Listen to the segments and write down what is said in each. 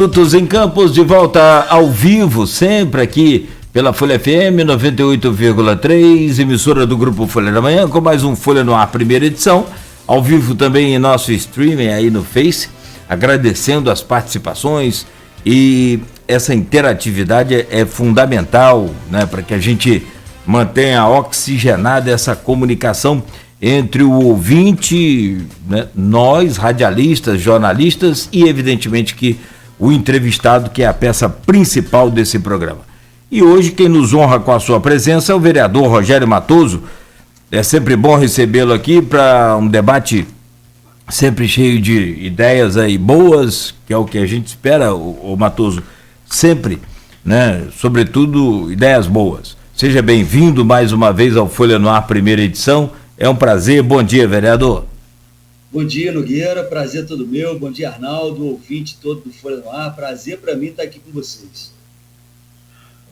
Minutos em Campos, de volta ao vivo, sempre aqui pela Folha FM 98,3, emissora do Grupo Folha da Manhã, com mais um Folha no Ar, primeira edição, ao vivo também em nosso streaming aí no Face, agradecendo as participações, e essa interatividade é fundamental, né, para que a gente mantenha oxigenada essa comunicação entre o ouvinte, né, nós, radialistas, jornalistas e evidentemente que o entrevistado, que é a peça principal desse programa. E hoje quem nos honra com a sua presença é o vereador Rogério Matoso. É sempre bom recebê-lo aqui para um debate sempre cheio de ideias aí boas, que é o que a gente espera, o Matoso, sempre, né? Sobretudo ideias boas. Seja bem-vindo mais uma vez ao Folha no Ar, primeira edição. É um prazer. Bom dia, vereador. Bom dia, Nogueira, prazer todo meu, bom dia, Arnaldo, ouvinte todo do Folha no Ar, prazer para mim estar aqui com vocês.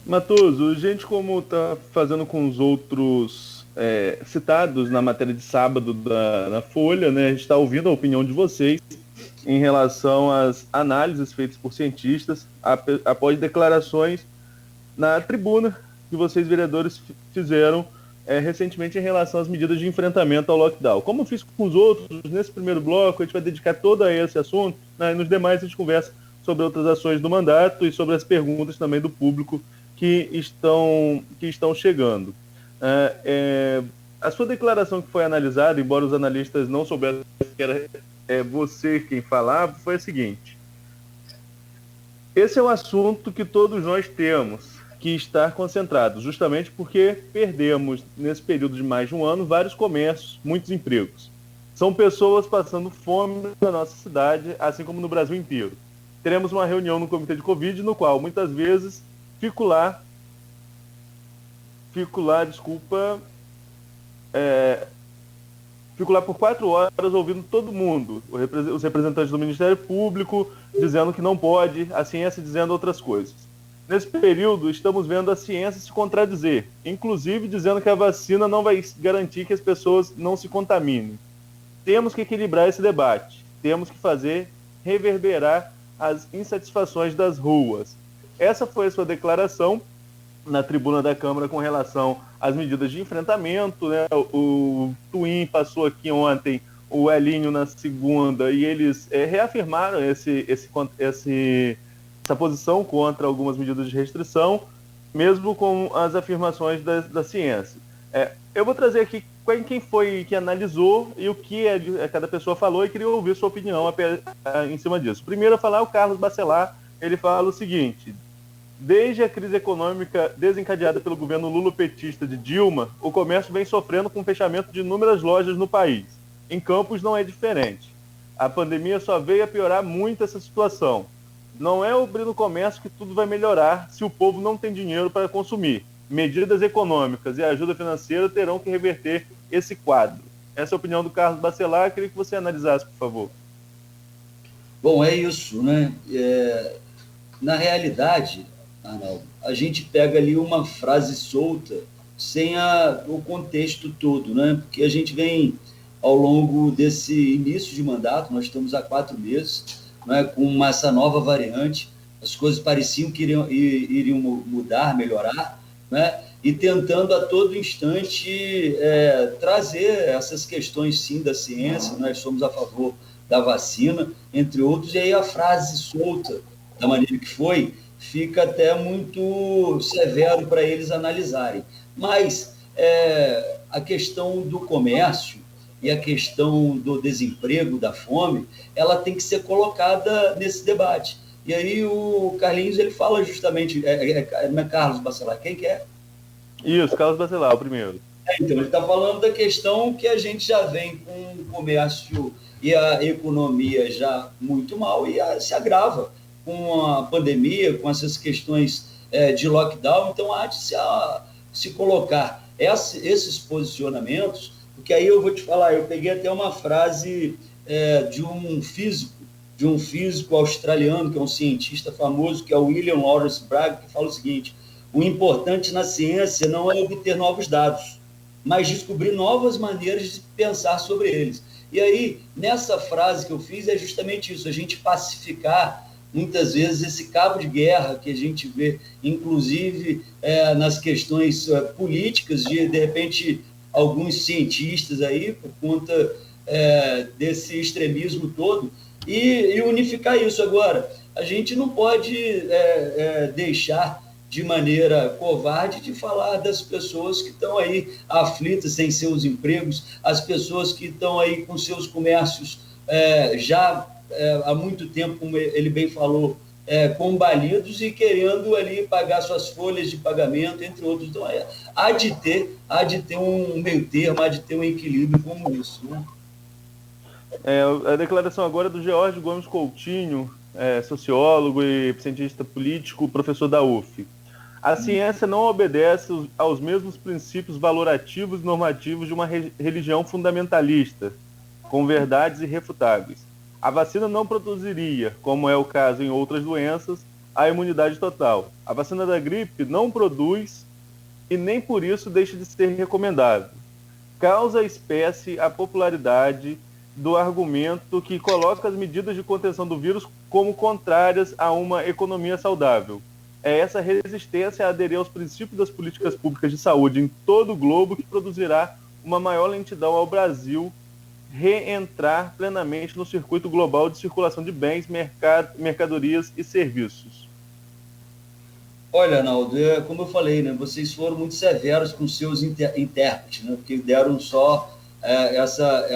Matoso, gente, como está fazendo com os outros citados na matéria de sábado na Folha, né, a gente está ouvindo a opinião de vocês em relação às análises feitas por cientistas após declarações na tribuna que vocês, vereadores, fizeram recentemente em relação às medidas de enfrentamento ao lockdown. Como eu fiz com os outros, nesse primeiro bloco, a gente vai dedicar todo a esse assunto, né, e nos demais a gente conversa sobre outras ações do mandato e sobre as perguntas também do público que estão chegando. A sua declaração que foi analisada, embora os analistas não soubessem que era você quem falava, foi a seguinte: esse é um assunto que todos nós temos que estar concentrados, justamente porque perdemos, nesse período de mais de um ano, vários comércios, muitos empregos. São pessoas passando fome na nossa cidade, assim como no Brasil inteiro. Teremos uma reunião no Comitê de Covid, no qual, muitas vezes, fico lá por 4 horas ouvindo todo mundo, os representantes do Ministério Público dizendo que não pode, a ciência dizendo outras coisas. Nesse período, estamos vendo a ciência se contradizer, inclusive dizendo que a vacina não vai garantir que as pessoas não se contaminem. Temos que equilibrar esse debate, temos que fazer reverberar as insatisfações das ruas. Essa foi a sua declaração na tribuna da Câmara com relação às medidas de enfrentamento, né? O Twin passou aqui ontem, o Elinho na segunda, e eles reafirmaram essa posição contra algumas medidas de restrição, mesmo com as afirmações da ciência. Eu vou trazer aqui quem foi que analisou e o que cada pessoa falou, e queria ouvir sua opinião em cima disso. Primeiro a falar é o Carlos Bacelar. Ele fala o seguinte: desde a crise econômica desencadeada pelo governo lulopetista de Dilma, o comércio vem sofrendo com o fechamento de inúmeras lojas no país. Em Campos não é diferente. A pandemia só veio a piorar muito essa situação. Não é abrindo o comércio que tudo vai melhorar se o povo não tem dinheiro para consumir. Medidas econômicas e ajuda financeira terão que reverter esse quadro. Essa é a opinião do Carlos Bacelar. Queria que você analisasse, por favor. Bom, é isso, né? Na realidade, Arnaldo, a gente pega ali uma frase solta sem o contexto todo, né? Porque a gente vem, ao longo desse início de mandato, nós estamos há 4 meses, né, com essa nova variante, as coisas pareciam que iriam mudar, melhorar, né, e tentando a todo instante trazer essas questões, sim, da ciência. Nós somos a favor da vacina, entre outros, e aí a frase solta, da maneira que foi, fica até muito severo para eles analisarem. Mas a questão do comércio e a questão do desemprego, da fome, ela tem que ser colocada nesse debate. E aí o Carlinhos, ele fala justamente, não é Carlos Bacelar, quem que é? Isso, Carlos Bacelar, o primeiro. Então, ele está falando da questão que a gente já vem com o comércio e a economia já muito mal, e se agrava com a pandemia, com essas questões de lockdown. Então, há de se colocar esses posicionamentos, porque aí eu vou te falar, eu peguei até uma frase de um físico australiano, que é um cientista famoso, que é o William Lawrence Bragg, que fala o seguinte: o importante na ciência não é obter novos dados, mas descobrir novas maneiras de pensar sobre eles. E aí, nessa frase que eu fiz, é justamente isso, a gente pacificar muitas vezes esse cabo de guerra que a gente vê, inclusive nas questões políticas, de repente, alguns cientistas aí, por conta desse extremismo todo, e unificar isso. Agora, a gente não pode deixar de maneira covarde de falar das pessoas que estão aí aflitas sem seus empregos, as pessoas que estão aí com seus comércios já há muito tempo, como ele bem falou, combalidos e querendo ali pagar suas folhas de pagamento, entre outros. Então, há de ter um meio termo, há de ter um equilíbrio como isso, né? A declaração agora é do George Gomes Coutinho, sociólogo e cientista político, professor da UF. A ciência não obedece aos mesmos princípios valorativos e normativos de uma religião fundamentalista, com verdades irrefutáveis. A vacina não produziria, como é o caso em outras doenças, a imunidade total. A vacina da gripe não produz e nem por isso deixa de ser recomendável. Causa à espécie a popularidade do argumento que coloca as medidas de contenção do vírus como contrárias a uma economia saudável. É essa resistência a aderir aos princípios das políticas públicas de saúde em todo o globo que produzirá uma maior lentidão ao Brasil reentrar plenamente no circuito global de circulação de bens, mercadorias e serviços. Olha, Arnaldo, como eu falei, né, vocês foram muito severos com seus intérpretes, né, porque deram só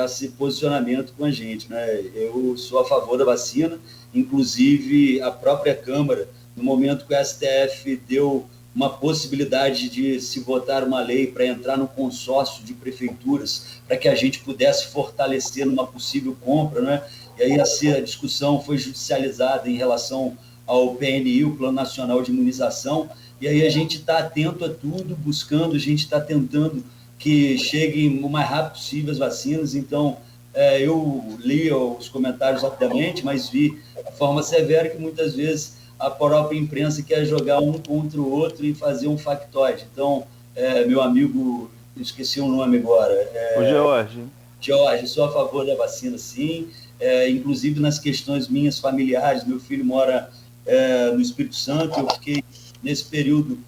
esse posicionamento com a gente, né? Eu sou a favor da vacina, inclusive a própria Câmara, no momento que o STF deu uma possibilidade de se votar uma lei para entrar no consórcio de prefeituras, para que a gente pudesse fortalecer numa possível compra, né? E aí a discussão foi judicializada em relação ao PNI, o Plano Nacional de Imunização, e aí a gente está atento a tudo, buscando, a gente está tentando que cheguem o mais rápido possível as vacinas. Então, eu li os comentários rapidamente, mas vi a forma severa que muitas vezes a própria imprensa quer jogar um contra o outro e fazer um factoide. Então, meu amigo, esqueci o nome agora. O George. George, sou a favor da vacina, sim. Inclusive nas questões minhas familiares, meu filho mora no Espírito Santo, eu fiquei nesse período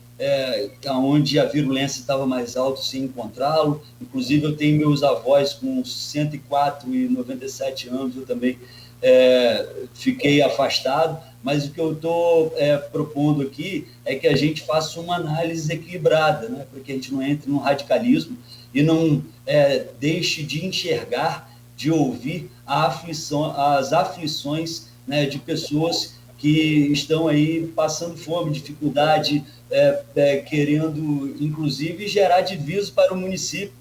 onde a virulência estava mais alta sem encontrá-lo. Inclusive, eu tenho meus avós com 104 e 97 anos, eu também fiquei afastado, mas o que eu estou propondo aqui é que a gente faça uma análise equilibrada, né, para que a gente não entre num radicalismo e não deixe de enxergar, de ouvir as aflições, né, de pessoas que estão aí passando fome, dificuldade, querendo, inclusive, gerar diviso para o município,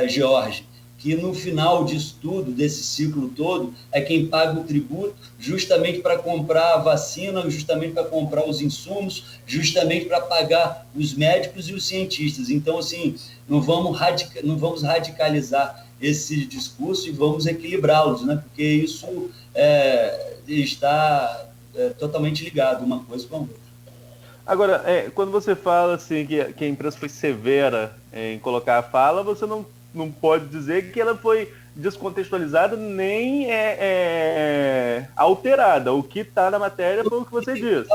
George, que no final disso tudo, desse ciclo todo, é quem paga o tributo justamente para comprar a vacina, justamente para comprar os insumos, justamente para pagar os médicos e os cientistas. Então, assim, não vamos radicalizar esse discurso e vamos equilibrá-los, né? Porque isso está totalmente ligado uma coisa com a outra. Agora, quando você fala assim, que a imprensa foi severa em colocar a fala, você não pode dizer que ela foi descontextualizada nem alterada. O que está na matéria foi o que você disse.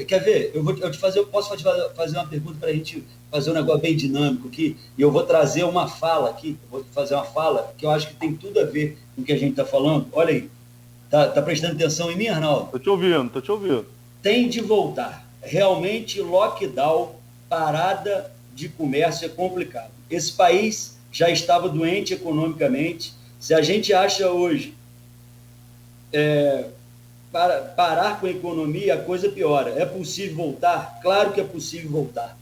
Quer ver? Eu posso fazer uma pergunta para a gente fazer um negócio bem dinâmico aqui, e eu vou trazer uma fala aqui, vou fazer uma fala que eu acho que tem tudo a ver com o que a gente está falando. Olha aí, tá prestando atenção em mim, Arnaldo? Tô te ouvindo. Tem de voltar. Realmente, lockdown, parada de comércio é complicado. Esse país já estava doente economicamente. Se a gente acha hoje parar com a economia, a coisa piora. É possível voltar? Claro que é possível voltar.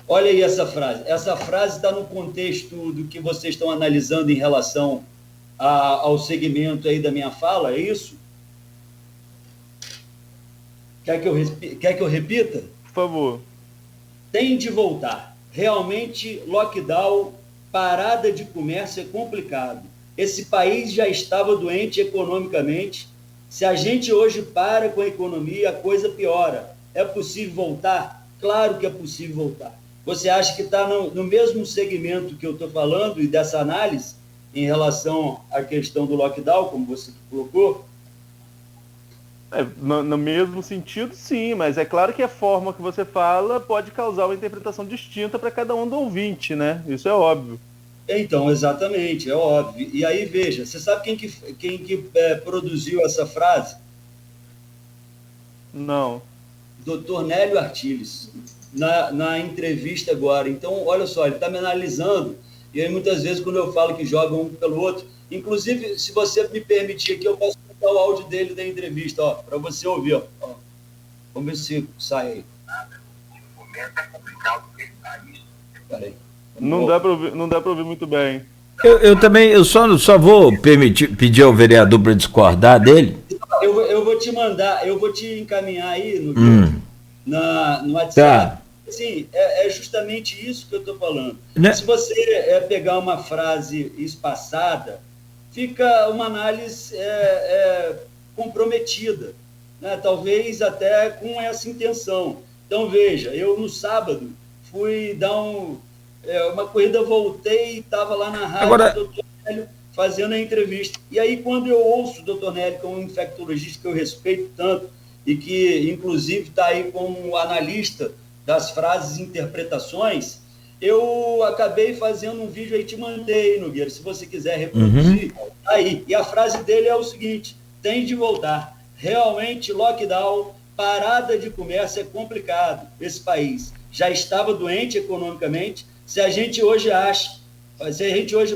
Olha aí essa frase. Essa frase está no contexto do que vocês estão analisando em relação ao segmento aí da minha fala, é isso? Quer que eu repita? Por favor. Tem de voltar. Realmente, lockdown, parada de comércio é complicado. Esse país já estava doente economicamente. Se a gente hoje para com a economia, a coisa piora. É possível voltar? Claro que é possível voltar. Você acha que está no mesmo segmento que eu estou falando e dessa análise em relação à questão do lockdown, como você colocou? No mesmo sentido, sim, mas é claro que a forma que você fala pode causar uma interpretação distinta para cada um do ouvinte, né? Isso é óbvio. Então, exatamente, é óbvio. E aí, veja, você sabe quem que produziu essa frase? Não. Dr. Nélio Artiles, na entrevista agora. Então, olha só, ele está me analisando, e aí muitas vezes quando eu falo que joga um pelo outro, inclusive, se você me permitir aqui, eu posso botar o áudio dele da entrevista, ó, para você ouvir. Ó. Vamos ver se sai aí. Peraí. Não dá para ouvir muito bem. Eu também, eu só vou pedir ao vereador para discordar dele. Eu vou te mandar, eu vou te encaminhar aí no WhatsApp. Tá. Sim, é justamente isso que eu estou falando. Né? Se você pegar uma frase espaçada, fica uma análise comprometida, né? Talvez até com essa intenção. Então, veja, eu no sábado fui dar uma corrida, voltei e estava lá na rádio. Agora, do Dr. Nélio fazendo a entrevista. E aí, quando eu ouço o Dr. Nélio, que é um infectologista que eu respeito tanto, e que, inclusive, está aí como analista das frases e interpretações, eu acabei fazendo um vídeo aí, te mandei, Nogueira, se você quiser reproduzir, aí. E a frase dele é o seguinte: tem de voltar. Realmente, lockdown, parada de comércio é complicado. Esse país já estava doente economicamente. Se a gente hoje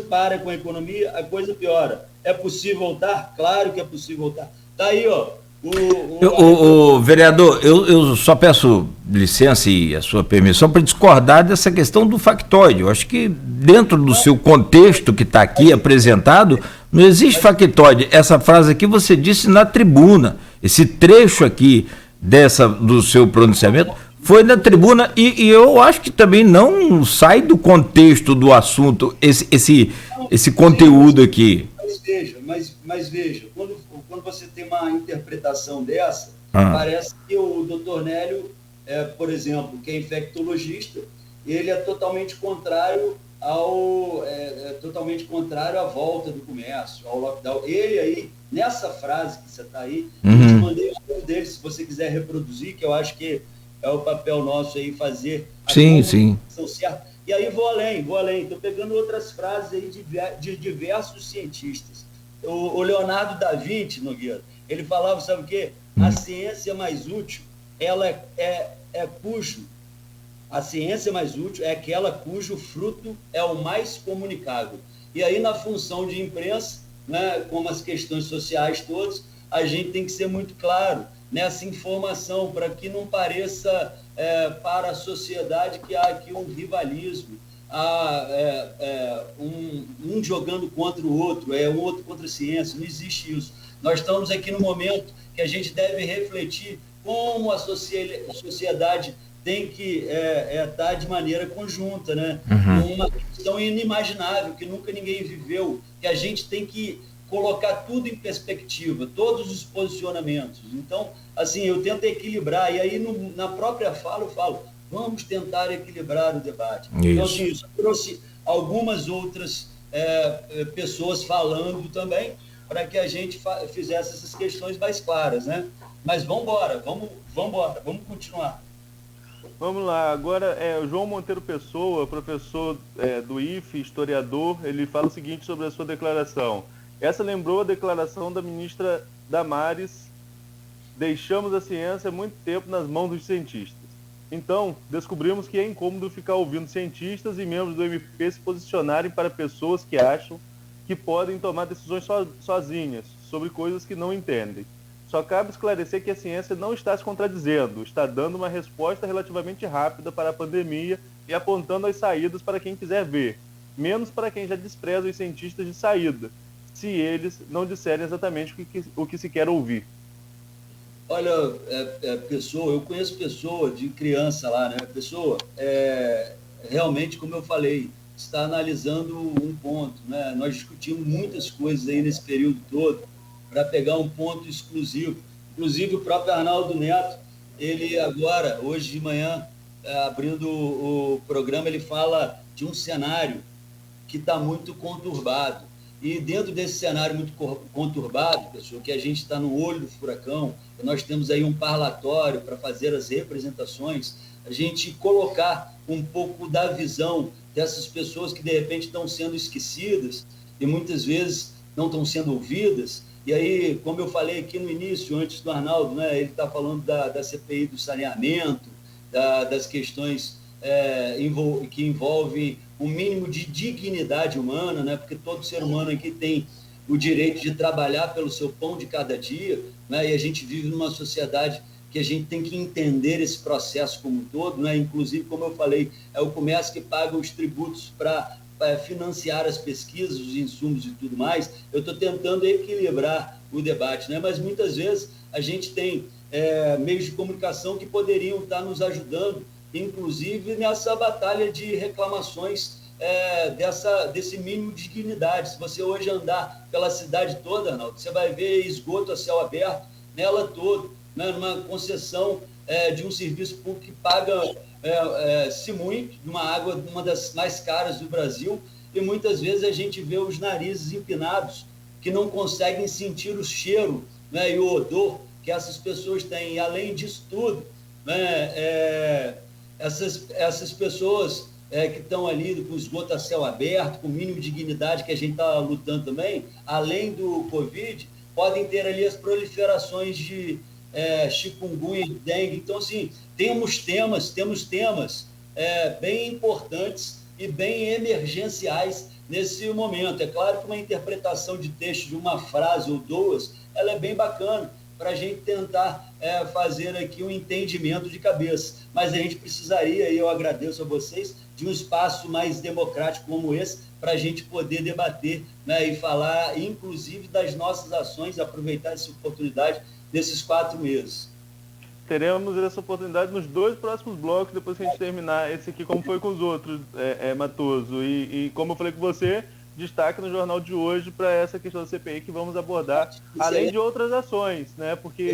para com a economia, a coisa piora. É possível voltar? Claro que é possível voltar. Está aí, ó. O vereador, eu só peço licença e a sua permissão para discordar dessa questão do factoide. Eu acho que dentro do seu contexto que está aqui apresentado, não existe factoide. Essa frase aqui você disse na tribuna. Esse trecho aqui do seu pronunciamento foi na tribuna e eu acho que também não sai do contexto do assunto esse conteúdo aqui. Mas veja, quando você tem uma interpretação dessa, parece que o doutor Nélio, por exemplo, que é infectologista, ele é totalmente contrário à volta do comércio, ao lockdown. Ele aí, nessa frase que você está aí, eu te mandei o nome dele, se você quiser reproduzir, que eu acho que é o papel nosso aí fazer a comunicação certa. E aí vou além. Estou pegando outras frases aí de diversos cientistas. O Leonardo da Vinci, Nogueira, ele falava, sabe o quê? A ciência mais útil, a ciência mais útil é aquela cujo fruto é o mais comunicável. E aí, na função de imprensa, né, como as questões sociais todas, a gente tem que ser muito claro nessa informação, para que não pareça para a sociedade que há aqui um rivalismo, um jogando contra o outro, um outro contra a ciência. Não existe isso. Nós estamos aqui no momento que a gente deve refletir como a sociedade tem que estar de maneira conjunta, né? Uma questão inimaginável, que nunca ninguém viveu, que a gente tem que colocar tudo em perspectiva, todos os posicionamentos. Então, assim, eu tento equilibrar, e aí na própria fala eu falo, vamos tentar equilibrar o debate. Isso. Então, assim, isso trouxe algumas outras pessoas falando também, para que a gente fizesse essas questões mais claras, né? Mas vamos continuar. Vamos lá, agora o João Monteiro Pessoa, professor do IFE, historiador, ele fala o seguinte sobre a sua declaração. Essa lembrou a declaração da ministra Damares: deixamos a ciência há muito tempo nas mãos dos cientistas. Então, descobrimos que é incômodo ficar ouvindo cientistas e membros do MP se posicionarem para pessoas que acham que podem tomar decisões sozinhas sobre coisas que não entendem. Só cabe esclarecer que a ciência não está se contradizendo, está dando uma resposta relativamente rápida para a pandemia e apontando as saídas para quem quiser ver, menos para quem já despreza os cientistas de saída, se eles não disserem exatamente o que se quer ouvir. Olha, Pessoa, eu conheço Pessoa de criança lá, né? Pessoa, realmente, como eu falei, está analisando um ponto, né? Nós discutimos muitas coisas aí nesse período todo para pegar um ponto exclusivo. Inclusive, o próprio Arnaldo Neto, ele agora, hoje de manhã, abrindo o programa, ele fala de um cenário que está muito conturbado. E dentro desse cenário muito conturbado, pessoal, que a gente está no olho do furacão, nós temos aí um parlatório para fazer as representações, a gente colocar um pouco da visão dessas pessoas que de repente estão sendo esquecidas e muitas vezes não estão sendo ouvidas. E aí, como eu falei aqui no início, antes do Arnaldo, né, ele está falando da CPI do saneamento, das questões que envolvem um mínimo de dignidade humana, né, porque todo ser humano aqui tem o direito de trabalhar pelo seu pão de cada dia, né, e a gente vive numa sociedade que a gente tem que entender esse processo como um todo, né, inclusive, como eu falei, é o comércio que paga os tributos para financiar as pesquisas, os insumos e tudo mais. Eu estou tentando equilibrar o debate, né? Mas muitas vezes a gente tem meios de comunicação que poderiam estar nos ajudando, inclusive nessa batalha de reclamações desse mínimo de dignidade. Se você hoje andar pela cidade toda, Arnaldo, você vai ver esgoto a céu aberto nela toda, né? Numa concessão de um serviço público que paga se muito, de uma água, uma das mais caras do Brasil, e muitas vezes a gente vê os narizes empinados, que não conseguem sentir o cheiro, né, e o odor que essas pessoas têm. E além disso tudo, né, essas pessoas que estão ali com o esgoto a céu aberto, com o mínimo de dignidade que a gente está lutando também, além do Covid, podem ter ali as proliferações de chikungunya, dengue. Então, assim, temos temas bem importantes e bem emergenciais nesse momento. É claro que uma interpretação de texto de uma frase ou duas, ela é bem bacana para a gente tentar fazer aqui um entendimento de cabeça. Mas a gente precisaria, e eu agradeço a vocês, de um espaço mais democrático como esse, para a gente poder debater, né, e falar, inclusive, das nossas ações, aproveitar essa oportunidade desses 4 meses. Teremos essa oportunidade nos 2 próximos blocos, depois que a gente terminar esse aqui, como foi com os outros, Matoso. E como eu falei com você, destaque no jornal de hoje para essa questão da CPI que vamos abordar, além de outras ações, né? Porque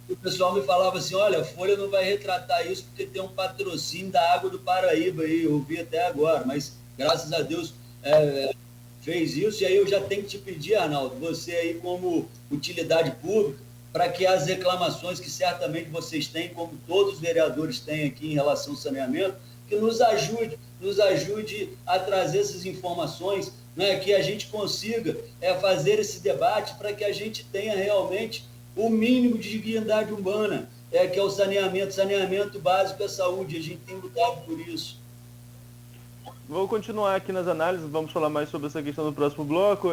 o pessoal me falava assim, olha, a Folha não vai retratar isso porque tem um patrocínio da Água do Paraíba aí, eu vi até agora, mas graças a Deus fez isso. E aí eu já tenho que te pedir, Arnaldo, você aí como utilidade pública, para que as reclamações que certamente vocês têm, como todos os vereadores têm aqui em relação ao saneamento, que nos ajude a trazer essas informações, né, que a gente consiga fazer esse debate para que a gente tenha realmente o mínimo de dignidade humana, que é o saneamento básico é saúde. A gente tem lutado por isso. Vou continuar aqui nas análises, vamos falar mais sobre essa questão no próximo bloco.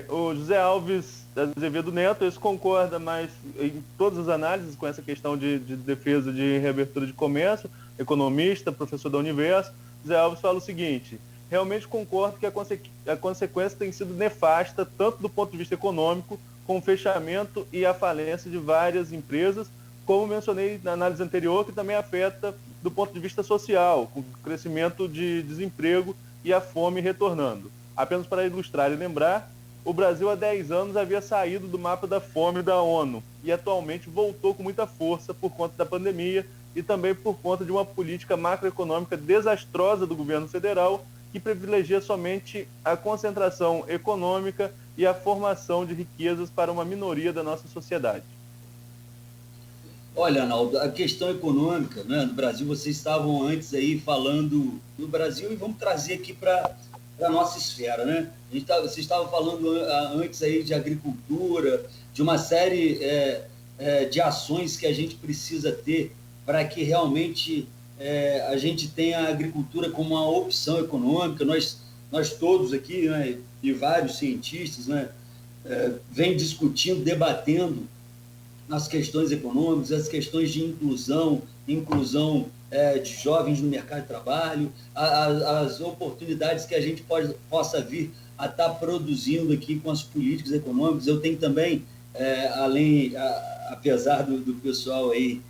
O José Alves Azevedo Neto, esse concorda mais em todas as análises com essa questão de defesa de reabertura de comércio, economista, professor da Universo. José Alves fala o seguinte: realmente concordo que a consequência tem sido nefasta, tanto do ponto de vista econômico, com o fechamento e a falência de várias empresas, como mencionei na análise anterior, que também afeta do ponto de vista social, com o crescimento de desemprego e a fome retornando. Apenas para ilustrar e lembrar, o Brasil há 10 anos havia saído do mapa da fome da ONU e atualmente voltou com muita força por conta da pandemia e também por conta de uma política macroeconômica desastrosa do governo federal, que privilegia somente a concentração econômica e a formação de riquezas para uma minoria da nossa sociedade. Olha, Arnaldo, a questão econômica, né, no Brasil, vocês estavam antes aí falando do Brasil, e vamos trazer aqui para a nossa esfera, né? Vocês estavam falando antes aí de agricultura, de uma série de ações que a gente precisa ter para que realmente a gente tenha a agricultura como uma opção econômica. Nós todos aqui, né, e vários cientistas, né, vem discutindo, debatendo as questões econômicas, as questões de inclusão de jovens no mercado de trabalho, as oportunidades que a gente possa vir a estar produzindo aqui com as políticas econômicas. Eu tenho também, apesar do pessoal aí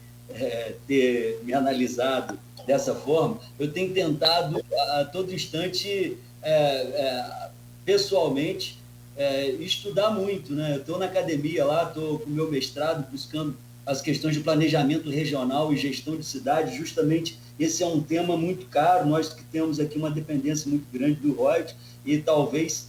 ter me analisado dessa forma, eu tenho tentado a todo instante, pessoalmente, estudar muito, né? Eu estou na academia lá, estou com o meu mestrado buscando as questões de planejamento regional e gestão de cidades. Justamente esse é um tema muito caro, nós que temos aqui uma dependência muito grande do royalties, e talvez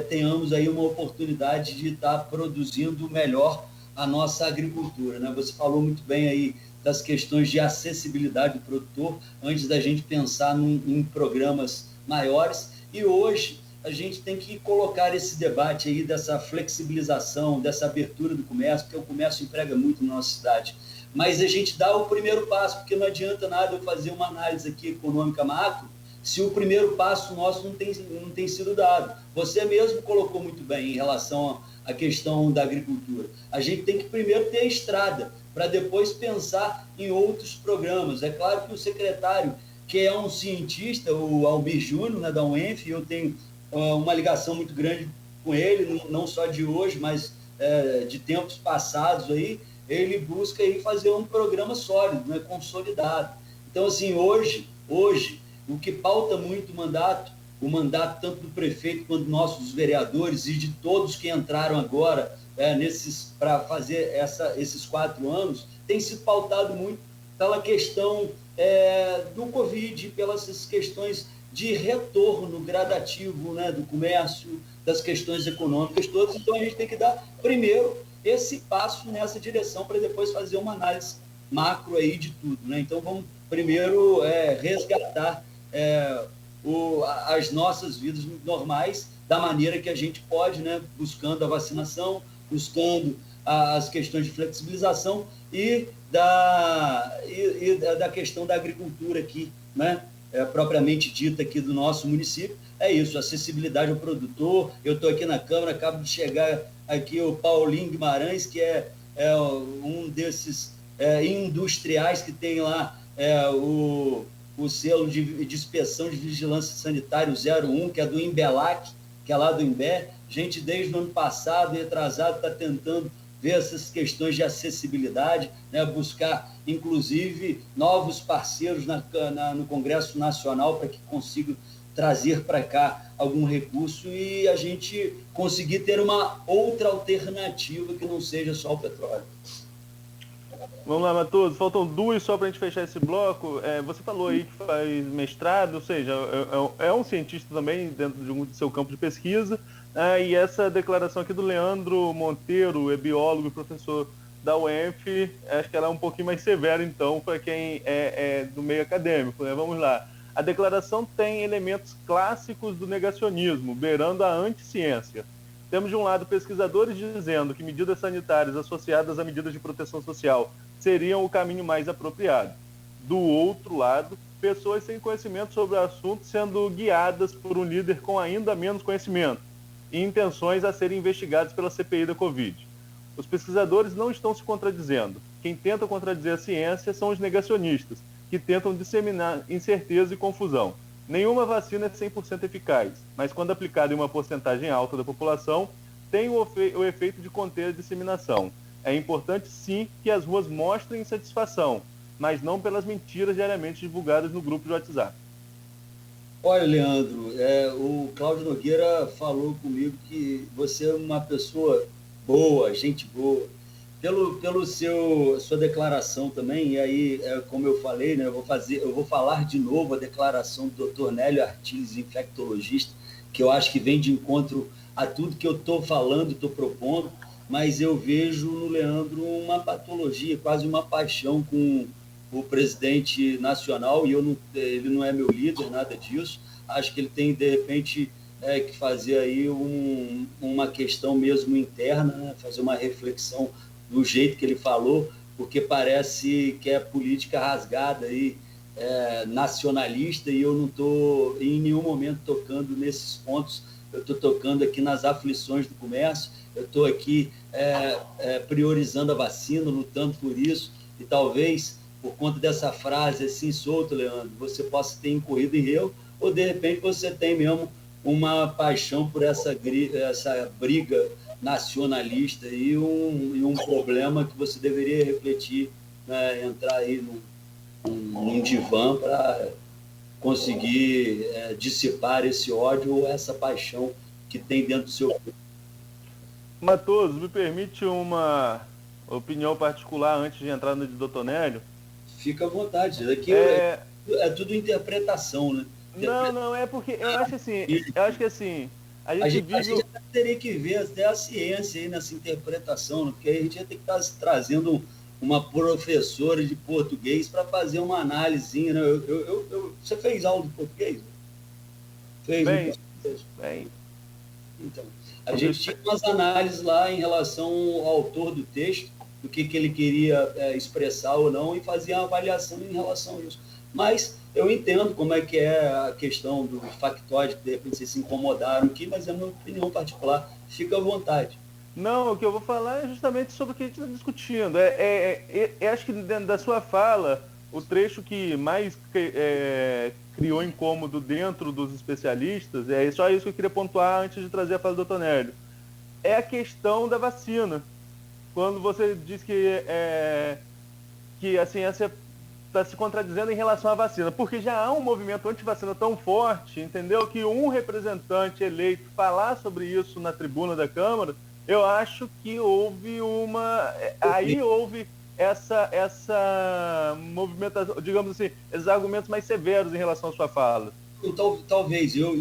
tenhamos aí uma oportunidade de estar produzindo melhor a nossa agricultura, né? Você falou muito bem aí das questões de acessibilidade do produtor, antes da gente pensar em programas maiores, e hoje a gente tem que colocar esse debate aí dessa flexibilização, dessa abertura do comércio, porque o comércio emprega muito na nossa cidade. Mas a gente dá o primeiro passo, porque não adianta nada eu fazer uma análise aqui econômica macro, se o primeiro passo nosso não tem sido dado. Você mesmo colocou muito bem em relação à questão da agricultura. A gente tem que primeiro ter a estrada, para depois pensar em outros programas. É claro que o secretário, que é um cientista, o Albir Júnior, né, da UENF, eu tenho uma ligação muito grande com ele, não só de hoje, mas de tempos passados aí, ele busca aí fazer um programa sólido, né, consolidado. Então, assim, hoje, o que pauta muito o mandato tanto do prefeito quanto nossos vereadores e de todos que entraram agora para fazer esses 4 anos, tem sido pautado muito pela questão do Covid, pelas questões de retorno gradativo, né, do comércio, das questões econômicas todas. Então, a gente tem que dar primeiro esse passo nessa direção para depois fazer uma análise macro aí de tudo, né? Então, vamos primeiro resgatar as nossas vidas normais da maneira que a gente pode, né? Buscando a vacinação, buscando as questões de flexibilização e da questão da agricultura aqui, né? Propriamente dita aqui do nosso município. É isso, acessibilidade ao produtor. Eu estou aqui na Câmara, acabo de chegar aqui o Paulinho Guimarães, que é um desses industriais que tem lá o selo de inspeção de vigilância sanitária 01, que é do Imbelac, que é lá do Imbé. Gente, desde o ano passado e retrasado, está tentando ver essas questões de acessibilidade, né, buscar, inclusive, novos parceiros no Congresso Nacional para que consigam trazer para cá algum recurso e a gente conseguir ter uma outra alternativa que não seja só o petróleo. Vamos lá, Matoso, faltam 2 só para a gente fechar esse bloco. Você falou aí que faz mestrado, ou seja, é um cientista também dentro do seu campo de pesquisa, e essa declaração aqui do Leandro Monteiro, é biólogo e professor da UENF, acho que ela é um pouquinho mais severa, então, para quem é do meio acadêmico, né? Vamos lá. A declaração tem elementos clássicos do negacionismo, beirando a anticiência. Temos, de um lado, pesquisadores dizendo que medidas sanitárias associadas a medidas de proteção social seriam o caminho mais apropriado. Do outro lado, pessoas sem conhecimento sobre o assunto sendo guiadas por um líder com ainda menos conhecimento e intenções a serem investigadas pela CPI da Covid. Os pesquisadores não estão se contradizendo. Quem tenta contradizer a ciência são os negacionistas, que tentam disseminar incerteza e confusão. Nenhuma vacina é 100% eficaz, mas quando aplicada em uma porcentagem alta da população, tem o efeito de conter a disseminação. É importante, sim, que as ruas mostrem insatisfação, mas não pelas mentiras diariamente divulgadas no grupo de WhatsApp. Olha, Leandro, o Cláudio Nogueira falou comigo que você é uma pessoa boa, gente boa. Pelo sua declaração também, e aí, como eu falei, né, eu vou falar de novo a declaração do Dr. Nélio Artiles, infectologista, que eu acho que vem de encontro a tudo que eu estou falando, estou propondo, mas eu vejo no Leandro uma patologia, quase uma paixão com o presidente nacional, e ele não é meu líder, nada disso. Acho que ele tem, de repente, que fazer aí uma questão mesmo interna, né, fazer uma reflexão do jeito que ele falou, porque parece que é política rasgada aí, nacionalista, e eu não estou em nenhum momento tocando nesses pontos. Eu estou tocando aqui nas aflições do comércio, eu estou aqui priorizando a vacina, lutando por isso, e talvez, por conta dessa frase assim solta, Leandro, você possa ter incorrido em erro, ou de repente você tem mesmo uma paixão por essa briga nacionalista e um problema que você deveria refletir, né, entrar aí num divã para conseguir dissipar esse ódio ou essa paixão que tem dentro do seu corpo. Matoso, me permite uma opinião particular antes de entrar no de Dr. Nélio? Fica à vontade, aqui é tudo interpretação, né? Não, é porque eu acho que assim, A gente até teria que ver até a ciência aí nessa interpretação, né? Porque aí a gente ia ter que estar trazendo uma professora de português para fazer uma análise, né? Você fez aula de português? Fez? Bem. Então, a gente tinha umas análises lá em relação ao autor do texto, do que ele queria expressar ou não, e fazia uma avaliação em relação a isso. Mas eu entendo como é que é a questão do factóide, que de repente vocês se incomodaram aqui, mas é a minha opinião particular. Fica à vontade. Não, o que eu vou falar é justamente sobre o que a gente está discutindo. Acho que dentro da sua fala, o trecho que mais criou incômodo dentro dos especialistas, é só isso que eu queria pontuar antes de trazer a fala do Dr. Nélio, é a questão da vacina. Quando você diz que a ciência está se contradizendo em relação à vacina, porque já há um movimento anti-vacina tão forte, entendeu? Que um representante eleito falar sobre isso na tribuna da Câmara, eu acho que houve essa movimentação, digamos assim, esses argumentos mais severos em relação à sua fala. Talvez. Eu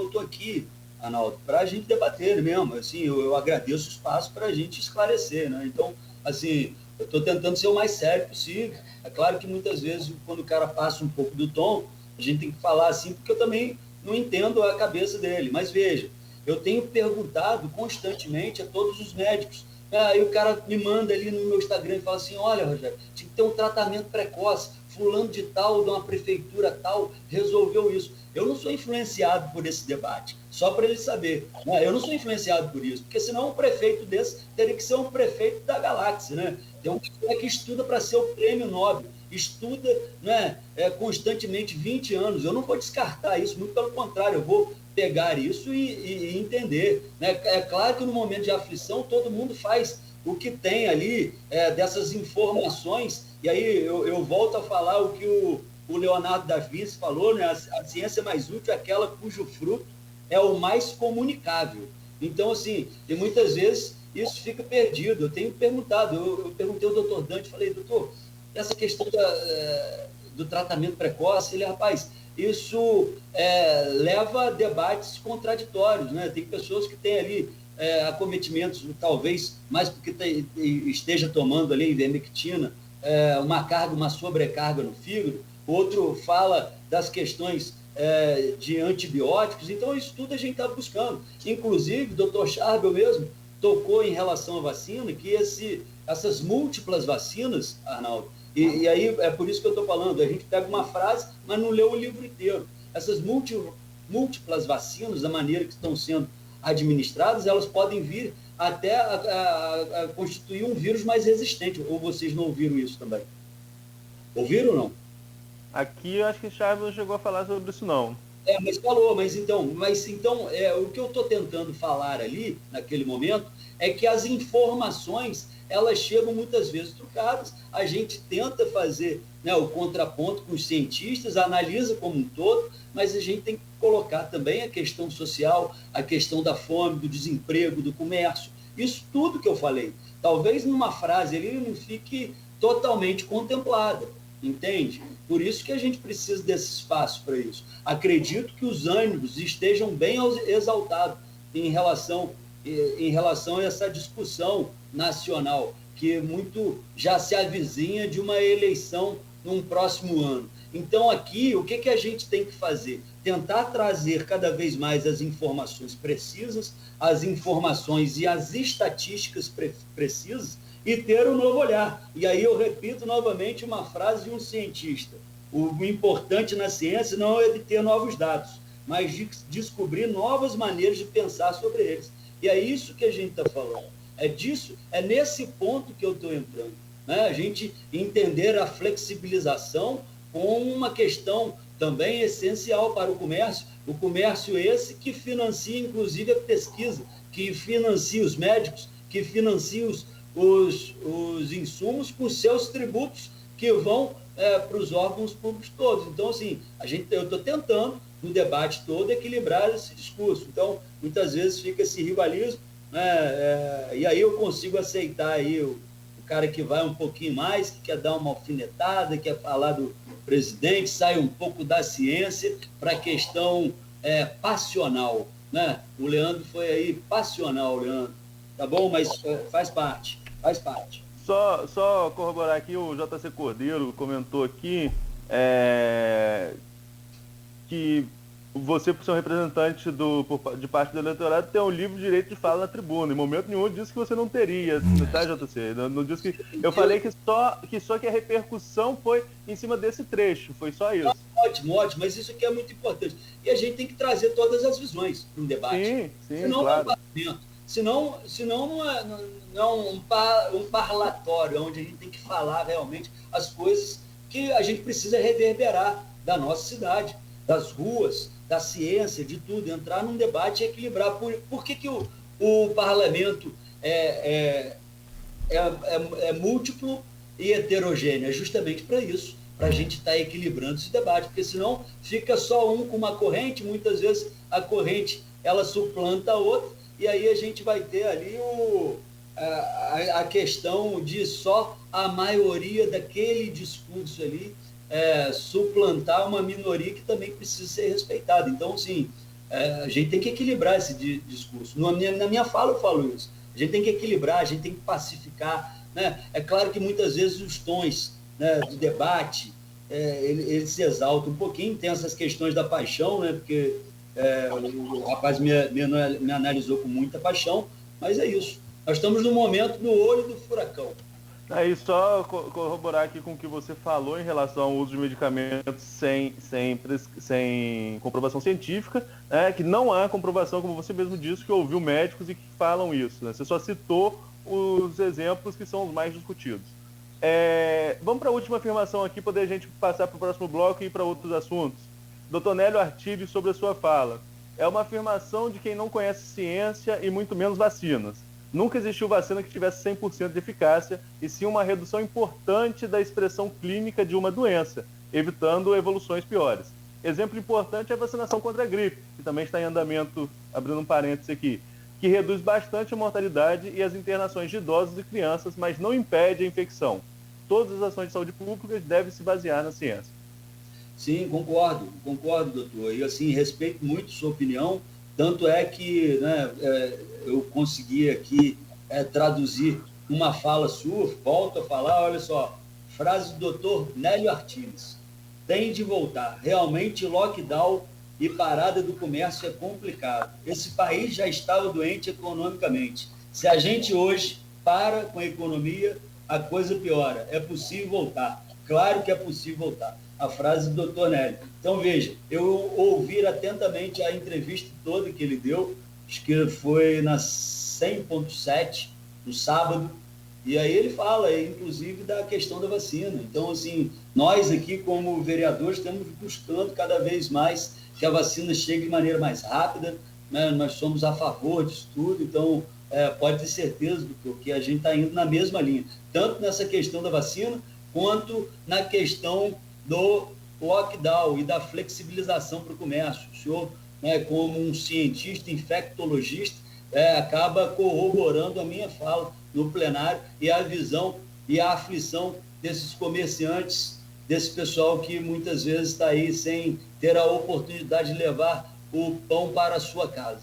estou aqui, Arnaldo, para a gente debater mesmo. Assim, eu agradeço o espaço para a gente esclarecer, né? Então, assim, eu estou tentando ser o mais sério possível. É claro que muitas vezes, quando o cara passa um pouco do tom, a gente tem que falar assim, porque eu também não entendo a cabeça dele. Mas veja, eu tenho perguntado constantemente a todos os médicos. Aí o cara me manda ali no meu Instagram e fala assim: olha, Rogério, tinha que ter um tratamento precoce, fulano de tal, de uma prefeitura tal, resolveu isso. Eu não sou influenciado por esse debate, só para ele saber. Eu não sou influenciado por isso, porque senão um prefeito desse teria que ser um prefeito da galáxia, né? Tem um cara que estuda para ser o prêmio Nobel, estuda, né, constantemente 20 anos. Eu não vou descartar isso, muito pelo contrário, eu vou pegar isso e entender, né? É claro que no momento de aflição todo mundo faz o que tem ali dessas informações, e aí eu volto a falar o que o Leonardo da Vinci falou, né? A ciência mais útil é aquela cujo fruto é o mais comunicável. Então, assim, e muitas vezes isso fica perdido. Eu tenho perguntado, eu perguntei ao doutor Dante, falei: doutor, essa questão do tratamento precoce, rapaz, isso leva a debates contraditórios, né? Tem pessoas que têm ali acometimentos, talvez mais porque esteja tomando ali ivermectina, uma sobrecarga no fígado. Outro fala das questões de antibióticos. Então, isso tudo a gente está buscando. Inclusive, o doutor Charbel mesmo tocou em relação à vacina, que essas múltiplas vacinas, Arnaldo, e aí é por isso que eu estou falando, a gente pega uma frase, mas não leu o livro inteiro. Essas múltiplas vacinas, da maneira que estão sendo administradas, elas podem vir até a constituir um vírus mais resistente. Ou vocês não ouviram isso também? Ouviram ou não? Aqui eu acho que o Chaves não chegou a falar sobre isso, não. Mas falou, mas então o que eu estou tentando falar ali, naquele momento, é que as informações, elas chegam muitas vezes trucadas. A gente tenta fazer, né, o contraponto com os cientistas, analisa como um todo, mas a gente tem que colocar também a questão social, a questão da fome, do desemprego, do comércio. Isso tudo que eu falei. Talvez numa frase ali não fique totalmente contemplada, entende? Por isso que a gente precisa desse espaço para isso. Acredito que os ânimos estejam bem exaltados em relação a essa discussão nacional, que muito já se avizinha de uma eleição num próximo ano. Então, aqui, o que a gente tem que fazer? Tentar trazer cada vez mais as informações precisas, as informações e as estatísticas precisas, e ter um novo olhar. E aí eu repito novamente uma frase de um cientista: o importante na ciência não é de ter novos dados, mas de descobrir novas maneiras de pensar sobre eles. E é isso que a gente está falando. É nesse ponto que eu estou entrando, né? A gente entender a flexibilização como uma questão também essencial para o comércio esse que financia inclusive a pesquisa, que financia os médicos, que financia os insumos com seus tributos que vão para os órgãos públicos todos. Então, assim, eu estou tentando, no debate todo, equilibrar esse discurso. Então, muitas vezes fica esse rivalismo, né? E aí eu consigo aceitar aí o cara que vai um pouquinho mais, que quer dar uma alfinetada, quer falar do presidente, sai um pouco da ciência para a questão passional. né? O Leandro foi aí passional, Leandro. Tá bom? Mas faz parte. Só corroborar aqui, o JC Cordeiro comentou aqui que você, por ser um representante de parte do eleitorado, tem um livre direito de fala na tribuna. Em momento nenhum disse que você não teria, tá, JC? Não disse que... Eu falei que só que a repercussão foi em cima desse trecho, foi só isso. Ótimo, mas isso aqui é muito importante. E a gente tem que trazer todas as visões para um debate. Sim, senão claro. Não é um parlatório, onde a gente tem que falar realmente as coisas que a gente precisa reverberar da nossa cidade, das ruas, da ciência, de tudo, entrar num debate e equilibrar. Por que o parlamento é múltiplo e heterogêneo? É justamente para isso, para a gente estar equilibrando esse debate, porque senão fica só um com uma corrente, muitas vezes a corrente ela suplanta a outra, e aí a gente vai ter ali a questão de só a maioria daquele discurso ali suplantar uma minoria que também precisa ser respeitada. Então, assim, a gente tem que equilibrar esse discurso. Na minha fala eu falo isso. A gente tem que equilibrar, a gente tem que pacificar, né? É claro que muitas vezes os tons, né, do debate, eles se exaltam um pouquinho, tem essas questões da paixão, né? Porque o rapaz me analisou com muita paixão, mas é isso. Nós estamos no momento do olho do furacão. Aí só corroborar aqui com o que você falou em relação ao uso de medicamentos sem comprovação científica, né, que não há comprovação, como você mesmo disse, que ouviu médicos e que falam isso, né? Você só citou os exemplos que são os mais discutidos. Vamos para a última afirmação aqui, poder a gente passar para o próximo bloco e ir para outros assuntos. Dr. Nélio Artiles, sobre a sua fala. É uma afirmação de quem não conhece ciência e muito menos vacinas. Nunca existiu vacina que tivesse 100% de eficácia, e sim uma redução importante da expressão clínica de uma doença, evitando evoluções piores. Exemplo importante é a vacinação contra a gripe, que também está em andamento, abrindo um parênteses aqui, que reduz bastante a mortalidade e as internações de idosos e crianças, mas não impede a infecção. Todas as ações de saúde pública devem se basear na ciência. Sim, concordo, doutor. E assim, respeito muito sua opinião, tanto é que, né, eu consegui aqui traduzir uma fala sua, volto a falar, olha só, frase do doutor Nélio Artiles. Tem de voltar. Realmente, lockdown e parada do comércio é complicado. Esse país já estava doente economicamente. Se a gente hoje para com a economia, a coisa piora. É possível voltar. Claro que é possível voltar. A frase do doutor Nélio. Então, veja, eu ouvi atentamente a entrevista toda que ele deu, acho que foi na 100.7, no sábado, e aí ele fala, inclusive, da questão da vacina. Então, assim, nós aqui, como vereadores, estamos buscando cada vez mais que a vacina chegue de maneira mais rápida, né? Nós somos a favor disso tudo, então, pode ter certeza, doutor, que a gente está indo na mesma linha, tanto nessa questão da vacina, quanto na questão do lockdown e da flexibilização para o comércio. O senhor, né, como um cientista, infectologista, acaba corroborando a minha fala no plenário e a visão e a aflição desses comerciantes, desse pessoal que muitas vezes está aí sem ter a oportunidade de levar o pão para a sua casa.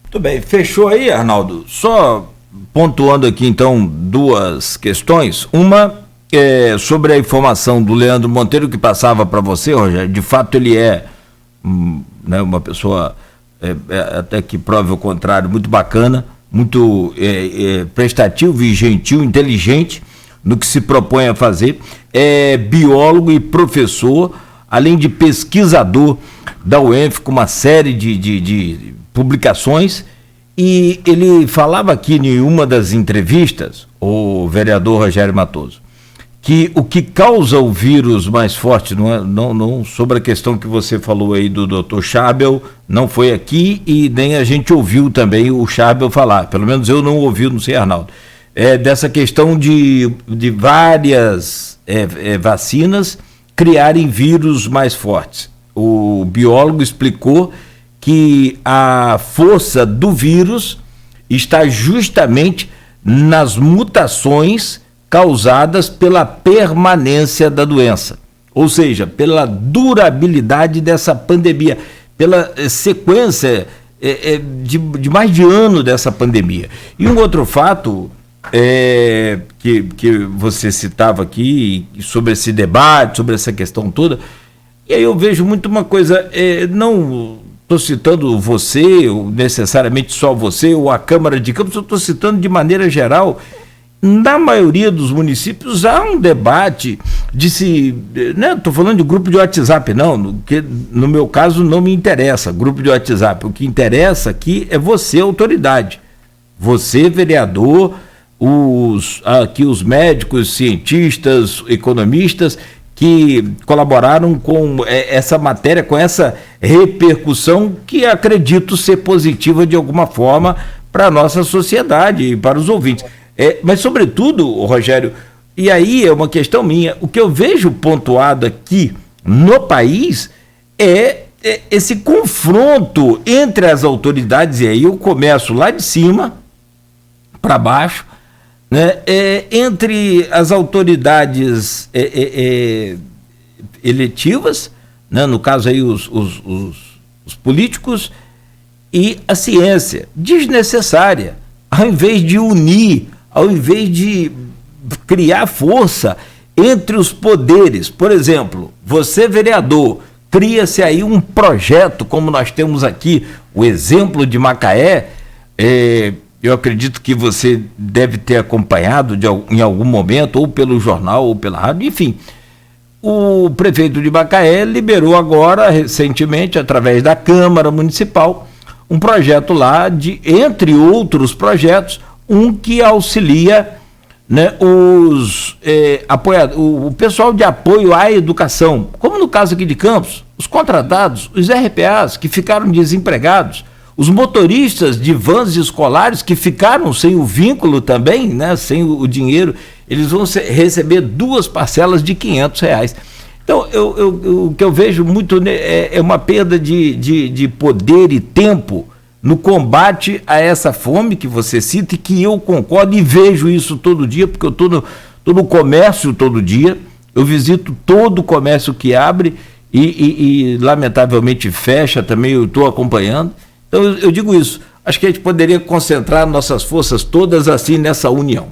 Muito bem, fechou aí, Arnaldo. Só pontuando aqui, então, duas questões. Uma sobre a informação do Leandro Monteiro que passava para você, Rogério. De fato, ele né, uma pessoa, até que prove o contrário, muito bacana, muito prestativo e gentil, inteligente no que se propõe a fazer. É biólogo e professor, além de pesquisador da UENF, com uma série de publicações. E ele falava aqui em uma das entrevistas, o vereador Rogério Matoso, que o que causa o vírus mais forte, não sobre a questão que você falou aí do Dr. Schabel, não foi aqui e nem a gente ouviu também o Schabel falar, pelo menos eu não ouvi, não sei, Arnaldo, dessa questão de várias vacinas criarem vírus mais fortes. O biólogo explicou que a força do vírus está justamente nas mutações causadas pela permanência da doença. ou seja, pela durabilidade dessa pandemia, pela sequência de mais de ano dessa pandemia. E um outro fato que você citava aqui sobre esse debate, sobre essa questão toda, e aí eu vejo muito uma coisa, não estou citando você, ou necessariamente só você, ou a Câmara de Campos, eu estou citando de maneira geral. Na maioria dos municípios há um debate de se... Não estou falando de grupo de WhatsApp, não, que no meu caso não me interessa, grupo de WhatsApp. O que interessa aqui é você, autoridade. Você, vereador, aqui os médicos, cientistas, economistas, que colaboraram com essa matéria, com essa repercussão que acredito ser positiva de alguma forma para a nossa sociedade e para os ouvintes. Mas, sobretudo, Rogério, e aí é uma questão minha, o que eu vejo pontuado aqui no país é esse confronto entre as autoridades, e aí eu começo lá de cima para baixo, né, entre as autoridades eletivas, né, no caso aí os políticos, e a ciência, desnecessária, ao invés de unir, ao invés de criar força entre os poderes. Por exemplo, você, vereador, cria-se aí um projeto, como nós temos aqui, o exemplo de Macaé. Eu acredito que você deve ter acompanhado em algum momento, ou pelo jornal, ou pela rádio, enfim. O prefeito de Macaé liberou agora, recentemente, através da Câmara Municipal, um projeto lá, entre outros projetos, um que auxilia, né, o pessoal de apoio à educação, como no caso aqui de Campos, os contratados, os RPAs que ficaram desempregados, os motoristas de vans escolares que ficaram sem o vínculo também, né, sem o dinheiro, eles vão receber 2 parcelas de R$500. Então, o que eu vejo muito é uma perda de poder e tempo no combate a essa fome que você cita e que eu concordo e vejo isso todo dia, porque eu estou no comércio todo dia, eu visito todo o comércio que abre e lamentavelmente fecha também, eu estou acompanhando. Então eu digo isso, acho que a gente poderia concentrar nossas forças todas assim nessa união,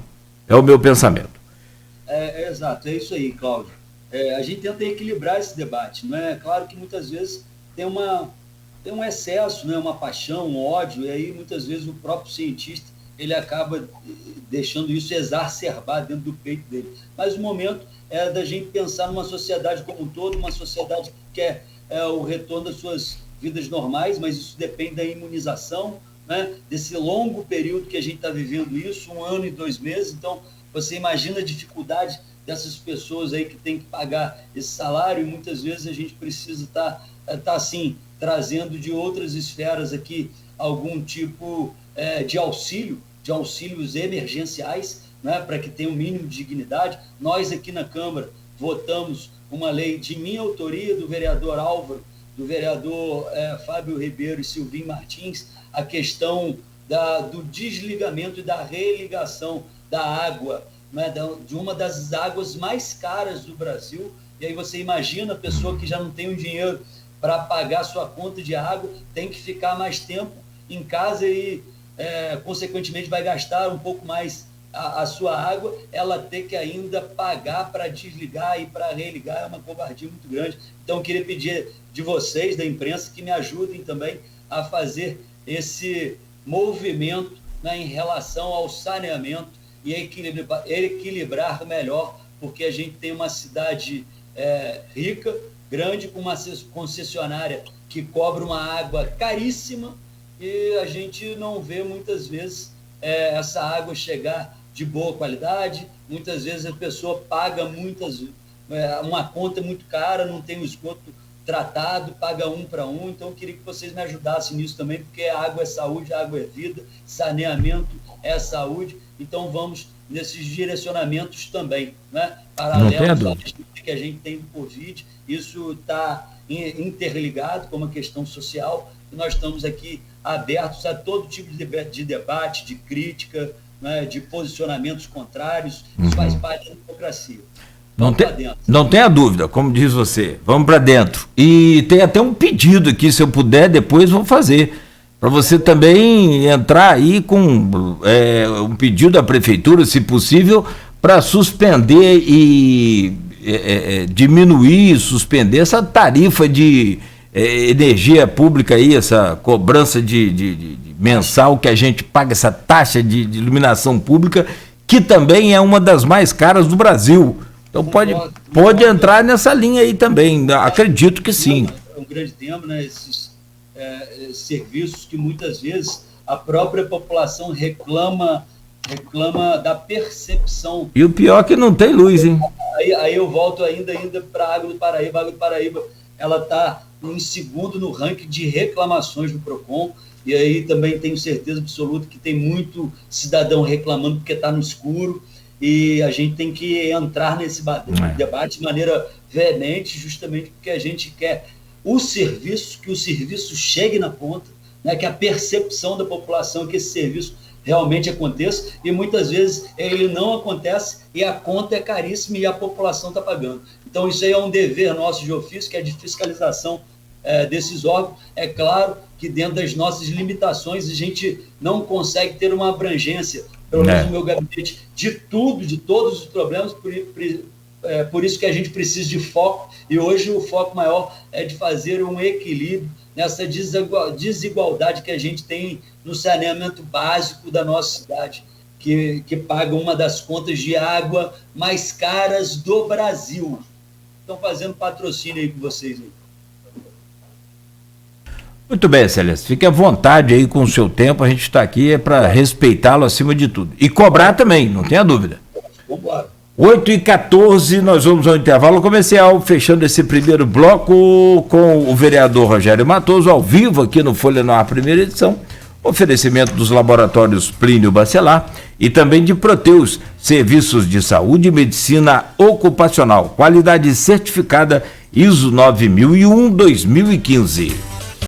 é o meu pensamento. Exato, é isso aí, Cláudio. A gente tenta equilibrar esse debate, não é? Claro que muitas vezes tem um excesso, né, uma paixão, um ódio, e aí muitas vezes o próprio cientista ele acaba deixando isso exacerbar dentro do peito dele. Mas o momento é da gente pensar numa sociedade como um todo, uma sociedade que quer o retorno das suas vidas normais, mas isso depende da imunização, né, desse longo período que a gente está vivendo isso, 1 ano e 2 meses. Então, você imagina a dificuldade dessas pessoas aí que tem que pagar esse salário, e muitas vezes a gente precisa estar assim, trazendo de outras esferas aqui algum tipo de auxílios emergenciais, né, para que tenha um mínimo de dignidade. Nós aqui na Câmara votamos uma lei de minha autoria, do vereador Álvaro, do vereador Fábio Ribeiro e Silvinho Martins, a questão do desligamento e da religação da água, né, de uma das águas mais caras do Brasil. E aí você imagina a pessoa que já não tem o dinheiro para pagar sua conta de água, tem que ficar mais tempo em casa e, consequentemente, vai gastar um pouco mais a sua água, ela ter que ainda pagar para desligar e para religar é uma covardia muito grande. Então, eu queria pedir de vocês, da imprensa, que me ajudem também a fazer esse movimento, né, em relação ao saneamento e equilibrar melhor, porque a gente tem uma cidade rica, grande, com uma concessionária que cobra uma água caríssima, e a gente não vê muitas vezes essa água chegar de boa qualidade. Muitas vezes a pessoa paga uma conta muito cara, não tem o esgoto tratado, paga 1 para 1. Então eu queria que vocês me ajudassem nisso também, porque a água é saúde, a água é vida, saneamento é saúde. Então vamos nesses direcionamentos também, né? Paralelos à que a gente tem do Covid. Isso está interligado com uma questão social, e nós estamos aqui abertos a todo tipo de debate, de crítica, né, de posicionamentos contrários. Isso faz parte da democracia. Não tenha dúvida, como diz você, vamos para dentro. E tem até um pedido aqui, se eu puder, depois vou fazer, para você também entrar aí com um pedido à prefeitura, se possível, para suspender e suspender essa tarifa de energia pública aí, essa cobrança de mensal que a gente paga, essa taxa de iluminação pública, que também é uma das mais caras do Brasil. Então pode entrar nessa linha aí também, acredito que sim. É um grande tema, né? Esses serviços que muitas vezes a própria população reclama da percepção. E o pior é que não tem luz, hein? Aí eu volto ainda para a Água do Paraíba. A Água do Paraíba, ela está em segundo no ranking de reclamações do PROCON, e aí também tenho certeza absoluta que tem muito cidadão reclamando porque está no escuro, e a gente tem que entrar nesse debate de maneira veemente, justamente porque a gente quer que o serviço chegue na ponta, né, que a percepção da população é que esse serviço realmente aconteça, e muitas vezes ele não acontece e a conta é caríssima e a população está pagando. Então isso aí é um dever nosso de ofício, que é de fiscalização desses órgãos. É claro que dentro das nossas limitações a gente não consegue ter uma abrangência, pelo menos no meu gabinete, de todos os problemas, por isso que a gente precisa de foco, e hoje o foco maior é de fazer um equilíbrio nessa desigualdade que a gente tem no saneamento básico da nossa cidade, que paga uma das contas de água mais caras do Brasil. Estão fazendo patrocínio aí com vocês. Aí. Muito bem, Celeste, fique à vontade aí com o seu tempo, a gente está aqui para respeitá-lo acima de tudo. E cobrar também, não tenha dúvida. Vamos embora. 8h14, nós vamos ao intervalo comercial, fechando esse primeiro bloco com o vereador Rogério Matoso, ao vivo aqui no Folha no Ar, primeira edição, oferecimento dos laboratórios Plínio Bacelar e também de Proteus, serviços de saúde e medicina ocupacional, qualidade certificada ISO 9001-2015.